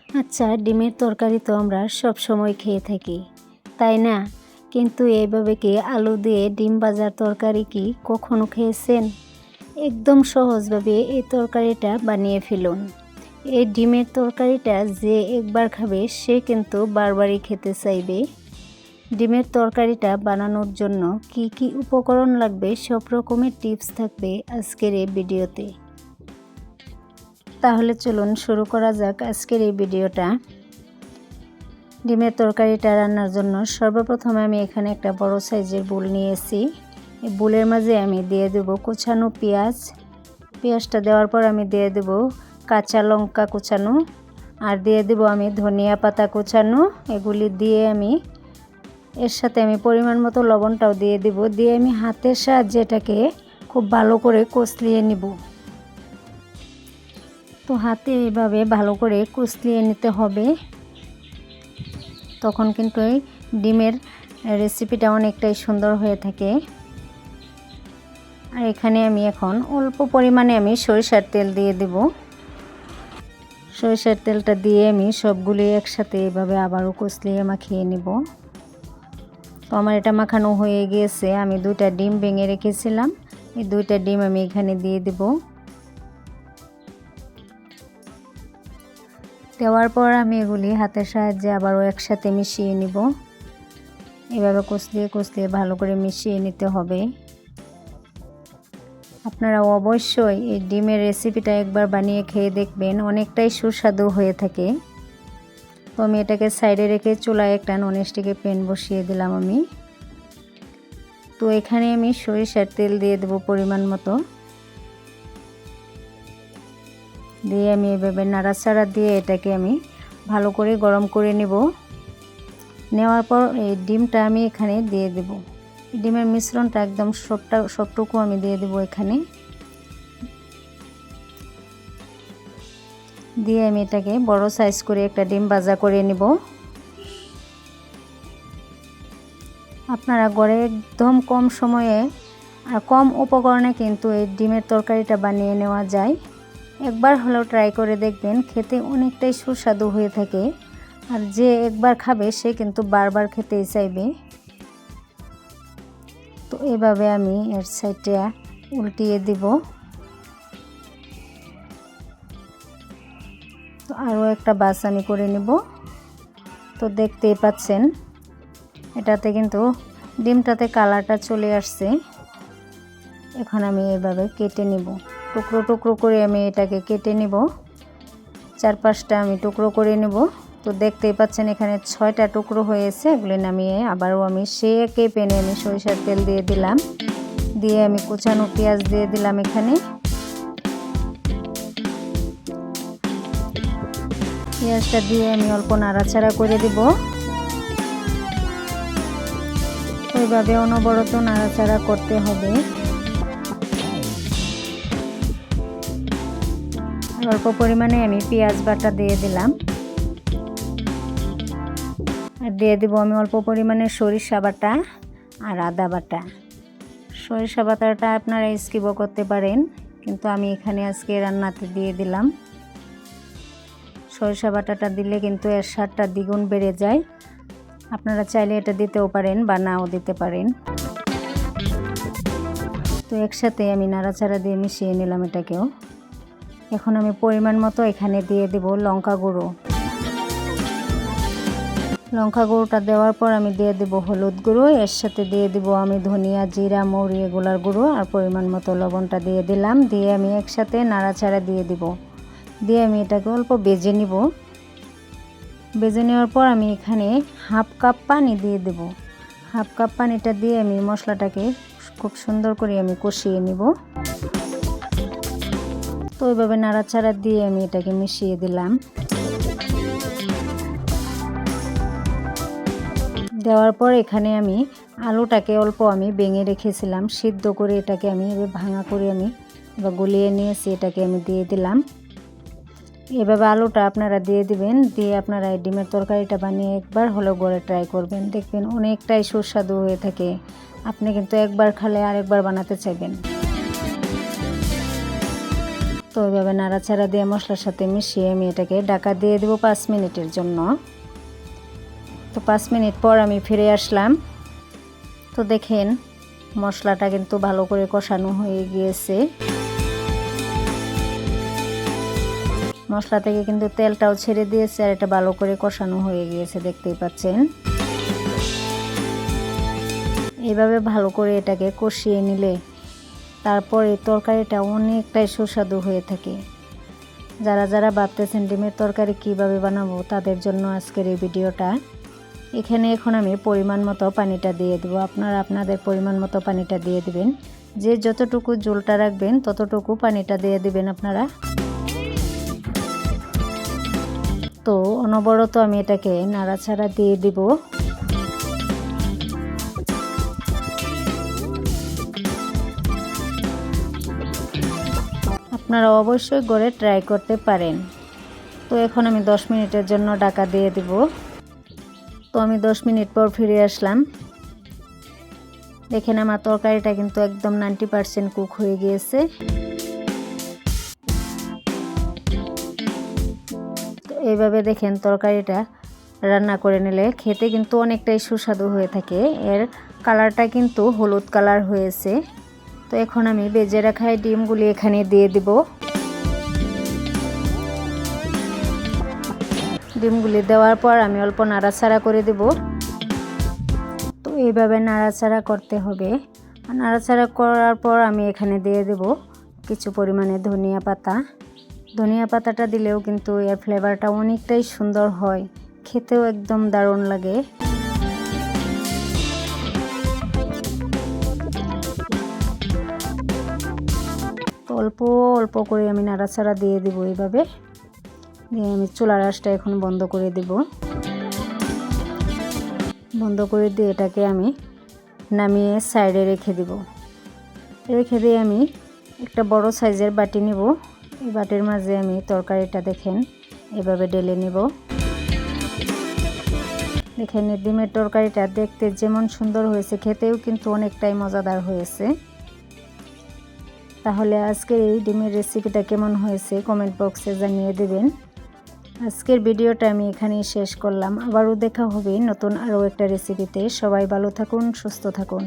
আচ্ছা, ডিমের তরকারি তো আমরা সব সময় খেয়ে থাকি, তাই না? কিন্তু এইভাবে কি আলু দিয়ে ডিম ভাজার তরকারি কি কখনো খেয়েছেন? একদম সহজভাবে এই তরকারিটা বানিয়ে ফেলুন। এই ডিমের তরকারিটা যে একবার খাবে সে কিন্তু বারবারই খেতে চাইবে। ডিমের তরকারিটা বানানোর জন্য কি কি উপকরণ লাগবে সব রকমের টিপস থাকবে আজকের এই ভিডিওতে। তাহলে চলুন শুরু করা যাক আজকের এই ভিডিওটা। ডিমের তরকারিটা রান্নার জন্য সর্বপ্রথমে আমি এখানে একটা বড় সাইজের বোল নিয়েছি। এই বোলের মাঝে আমি দিয়ে দেব কুচানো পেঁয়াজটা দেওয়ার পর আমি দিয়ে দেব কাঁচা লঙ্কা কুচানো, আর দিয়ে দেব আমি ধনিয়া পাতা কুচানো। এগুলি দিয়ে আমি এর সাথে আমি পরিমাণ মতো লবণটাও দিয়ে দেব। দিয়ে আমি হাতের সাহায্যে এটাকে খুব ভালো করে কষলিয়ে নিব। তো হাতে এভাবে ভালো করে কষলিয়ে নিতে হবে, তখন কিন্তু এই ডিমের রেসিপিটা অনেকটাই সুন্দর হয়ে থাকে। আর এখানে আমি এখন অল্প পরিমাণে আমি সরিষার তেল দিয়ে দেব। সরিষার তেলটা দিয়ে আমি সবগুলি একসাথে এভাবে আবারও কষলিয়ে মাখিয়ে নেব। তো আমার এটা মাখানো হয়ে গিয়েছে। আমি 2টা ডিম ভেঙে রেখেছিলাম, এই 2টা ডিম আমি এখানে দিয়ে দেব। দেওয়ার পর আমি এগুলি হাতের সাহায্যে আবারও একসাথে মিশিয়ে নিব। এভাবে কষলিয়ে ভালো করে মিশিয়ে নিতে হবে। আপনারা অবশ্যই এই ডিমের রেসিপিটা একবার বানিয়ে খেয়ে দেখবেন, অনেকটাই সুস্বাদু হয়ে থাকে। তো আমি এটাকে সাইডে রেখে চুলায় একটা ননস্টিকের প্যান বসিয়ে দিলাম আমি। তো এখানে আমি সরিষার তেল দিয়ে দেব পরিমাণ মতো। দিয়ে আমি এভাবে নাড়াচাড়া দিয়ে এটাকে আমি ভালো করে গরম করে নেব। নেওয়ার পর এই ডিমটা আমি এখানে দিয়ে দেব। ডিমের মিশ্রণটা একদম সবটুকু আমি দিয়ে দেব এখানে। দিয়ে আমি এটাকে বড় সাইজ করে একটা ডিম ভাজা করে নেব। আপনারা ঘরে একদম কম সময়ে আর কম উপকরণে কিন্তু এই ডিমের তরকারিটা বানিয়ে নেওয়া যায়। একবার হলেও ট্রাই করে দেখবেন, খেতে অনেকটাই সুস্বাদু হয়ে থাকে। আর যে একবার খাবে সে কিন্তু বারবার খেতেই চাইবে। তো এভাবে আমি এর সাইডটা উল্টিয়ে দিব। তো আরও একটা বাস আমি করে নেব। তো দেখতেই পাচ্ছেন এটাতে কিন্তু ডিমটাতে কালারটা চলে আসছে। এখন আমি এভাবে কেটে নেব, টুকরো টুকরো করে আমি এটাকে কেটে নেব। 4-5টা আমি টুকরো করে নেব। তো দেখতেই পাচ্ছেন এখানে 6টা টুকরো হয়েছে। এগুলি নামিয়ে আবারও আমি সে একই প্যানে আমি সরিষার তেল দিয়ে দিলাম। দিয়ে আমি কুচানো পেঁয়াজ দিয়ে দিলাম এখানে। পেঁয়াজটা দিয়ে আমি অল্প নাড়াচাড়া করে দেব। ওইভাবে অনবরত নাড়াচাড়া করতে হবে। অল্প পরিমাণে আমি পেঁয়াজ বাটা দিয়ে দিলাম। আর দিয়ে দেব আমি অল্প পরিমাণে সরিষা বাটা আর আদা বাটা। সরিষা বাটাটা আপনারা স্কিপও করতে পারেন, কিন্তু আমি এখানে আজকে রান্নাতে দিয়ে দিলাম। সরিষা বাটাটা দিলে কিন্তু এর স্বাদটা দ্বিগুণ বেড়ে যায়। আপনারা চাইলে এটা দিতেও পারেন বা নাও দিতে পারেন। তো একসাথে আমি নাড়াচাড়া দিয়ে মিশিয়ে নিলাম এটাকেও। এখন আমি পরিমাণ মতো এখানে দিয়ে দেব লঙ্কা গুঁড়ো। লঙ্কা গুঁড়োটা দেওয়ার পর আমি দিয়ে দেব হলুদ গুঁড়ো। এর সাথে দিয়ে দেব আমি ধনিয়া, জিরা, মৌরি এগুলার গুঁড়ো আর পরিমাণ মতো লবণটা দিয়ে দিলাম। দিয়ে আমি একসাথে নাড়াচাড়া দিয়ে দেব। দিয়ে আমি এটাকে অল্প ভেজে নিব। ভেজে নেওয়ার পর আমি এখানে 1/2 কাপ পানি দিয়ে দেব। 1/2 কাপ পানিটা দিয়ে আমি মশলাটাকে খুব সুন্দর করে আমি কষিয়ে নিব। তো এইভাবে নাড়াচাড়া দিয়ে আমি এটাকে মিশিয়ে দিলাম। দেওয়ার পর এখানে আমি আলুটাকে অল্প আমি ভেঙে রেখেছিলাম, সিদ্ধ করে এটাকে আমি এভাবে ভাঙা করে আমি এবার গলিয়ে নিয়েছি, এটাকে আমি দিয়ে দিলাম। এভাবে আলুটা আপনারা দিয়ে দিবেন। দিয়ে আপনারা এই ডিমের তরকারিটা বানিয়ে একবার হলেও ঘরে ট্রাই করবেন, দেখবেন অনেকটাই সুস্বাদু হয়ে থাকে। আপনি কিন্তু একবার খেলে আরেকবার বানাতে চাইবেন। তো তো এইভাবে নাড়াচাড়া দিয়ে মশলার সাথে মিশিয়ে আমি এটাকে ঢাকা দিয়ে দেবো 5 মিনিটের জন্য। তো 5 মিনিট পর আমি ফিরে আসলাম। তো দেখেন মশলাটা কিন্তু ভালো করে কষানো হয়ে গিয়েছে। মশলা থেকে কিন্তু তেলটাও ছেড়ে দিয়েছে আর এটা ভালো করে কষানো হয়ে গিয়েছে, দেখতেই পাচ্ছেন। এইভাবে ভালো করে এটাকে কষিয়ে নিলে তারপরে তরকারিটা অনেকটাই সুস্বাদু হয়ে থাকে। যারা যারা ভাবতেছেন ডিমের তরকারি কিভাবে বানাবো তাদের জন্য আজকের এই ভিডিওটা। এখানে এখন আমি পরিমাণ মতো পানিটা দিয়ে দেব। আপনারা আপনাদের পরিমাণ মতো পানিটা দিয়ে দিবেন। যে যতটুকু ঝোলটা রাখবেন ততটুকু পানিটা দিয়ে দিবেন আপনারা। তো অনবরত আমি এটাকে নাড়াচাড়া দিয়ে দিব। আপনারা অবশ্যই ঘরে ট্রাই করতে পারেন। তো এখন আমি 10 মিনিটের জন্য ঢাকা দিয়ে দিব। তো আমি 10 মিনিট পর ফিরে আসলাম। দেখেন আমার তরকারিটা কিন্তু একদম 90% কুক হয়ে গিয়েছে। তো এইভাবে দেখেন তরকারিটা রান্না করে নিলে খেতে কিন্তু অনেকটাই সুস্বাদু হয়ে থাকে। এর কালারটা কিন্তু হলুদ কালার হয়েছে। তো এখন আমি ভেজে রাখা ডিমগুলি এখানে দিয়ে দিব। ডিমগুলি দেওয়ার পর আমি অল্প নাড়াচাড়া করে দেব। তো এইভাবে নাড়াচাড়া করতে হবে। নাড়াচাড়া করার পর আমি এখানে দিয়ে দেব কিছু পরিমাণে ধনিয়া পাতা। ধনিয়া পাতাটা দিলেও কিন্তু এর ফ্লেভারটা অনেকটাই সুন্দর হয়, খেতেও একদম দারুণ লাগে। তো অল্প অল্প করে আমি নাড়াচাড়া দিয়ে দিব। এইভাবে দিয়ে আমি চুলার আঁচটা এখন বন্ধ করে দেব। বন্ধ করে দিয়ে এটাকে আমি নামিয়ে সাইডে রেখে দেব। রেখে দিয়ে আমি একটা বড় সাইজের বাটি নেব। এই বাটির মাঝে আমি তরকারিটা দেখেন এভাবে ঢেলে নেব। দেখেন ডিমের তরকারিটা দেখতে যেমন সুন্দর হয়েছে, খেতেও কিন্তু অনেকটাই মজাদার হয়েছে। তাহলে আজকের এই ডিমের রেসিপিটা কেমন হয়েছে কমেন্ট বক্সে জানিয়ে দেবেন। আজকের ভিডিওটা আমি এখানেই শেষ করলাম। আবারও দেখা হবে নতুন আরও একটা রেসিপিতে। সবাই ভালো থাকুন, সুস্থ থাকুন।